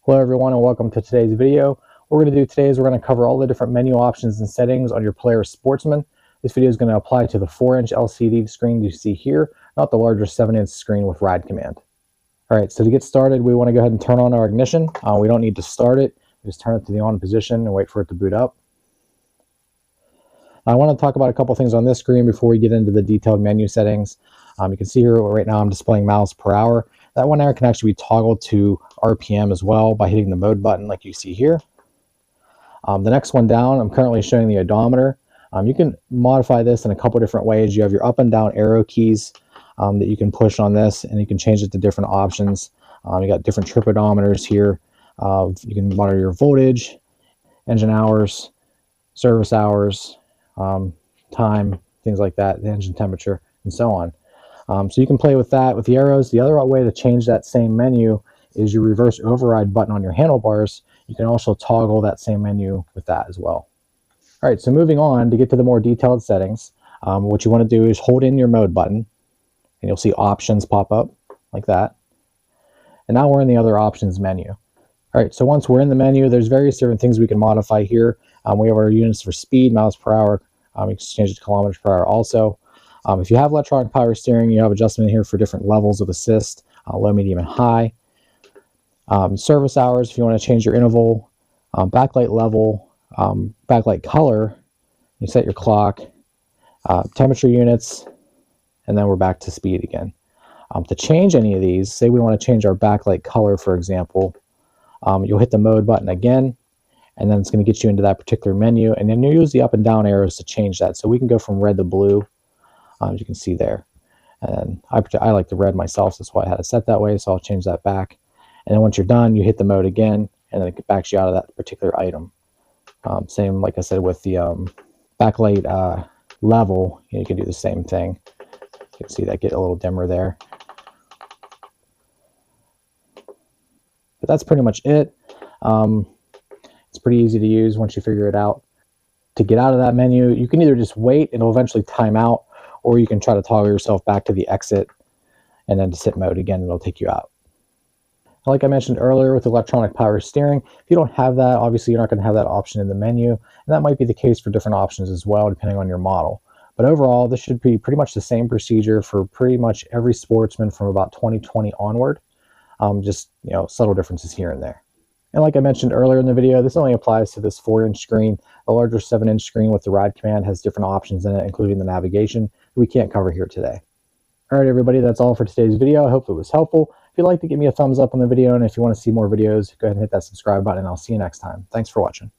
Hello everyone and welcome to today's video. What we're going to do today is we're going to cover all the different menu options and settings on your Polaris Sportsman. This video is going to apply to the 4-inch LCD screen you see here, not the larger 7-inch screen with ride command. Alright, so to get started we want to go ahead and turn on our ignition. We don't need to start it, just turn it to the on position and wait for it to boot up. I want to talk about a couple things on this screen before we get into the detailed menu settings. You can see here right now I'm displaying miles per hour. That one there can actually be toggled to RPM as well by hitting the mode button like you see here. The next one down, I'm currently showing the odometer. You can modify this in a couple different ways. You have your up and down arrow keys that you can push on this, and you can change it to different options. You got different trip odometers here. You can monitor your voltage, engine hours, service hours, time, things like that, the engine temperature, and so on. So you can play with that with the arrows. The other way to change that same menu is your reverse override button on your handlebars. You can also toggle that same menu with that as well. All right, so moving on to get to the more detailed settings, what you want to do is hold in your mode button, and you'll see options pop up like that. And now we're in the other options menu. All right, so once we're in the menu, there's various different things we can modify here. We have our units for speed, miles per hour. You can change it to kilometers per hour also. If you have electronic power steering, you have adjustment here for different levels of assist, low, medium, and high. Service hours, if you want to change your interval, backlight level, backlight color, you set your clock, temperature units, and then we're back to speed again. To change any of these, say we want to change our backlight color, for example, you'll hit the mode button again, and then it's going to get you into that particular menu, and then you use the up and down arrows to change that. So we can go from red to blue, as you can see there. And I like the red myself, so that's why I had it set that way, so I'll change that back. And then once you're done, you hit the mode again, and then it backs you out of that particular item. Same, like I said, with the backlight level, you can do the same thing. You can see that get a little dimmer there. But that's pretty much it. It's pretty easy to use once you figure it out. To get out of that menu, you can either just wait and it'll eventually time out, or you can try to toggle yourself back to the exit and then to sit mode again, and it'll take you out. Like I mentioned earlier with electronic power steering, if you don't have that, obviously you're not going to have that option in the menu, and that might be the case for different options as well, depending on your model. But overall, this should be pretty much the same procedure for pretty much every Sportsman from about 2020 onward. Just, subtle differences here and there. And like I mentioned earlier in the video, this only applies to this 4-inch screen. The larger 7-inch screen with the ride command has different options in it, including the navigation we can't cover here today. All right, everybody, that's all for today's video. I hope it was helpful. If you'd like to give me a thumbs up on the video, and if you want to see more videos, go ahead and hit that subscribe button, and I'll see you next time. Thanks for watching.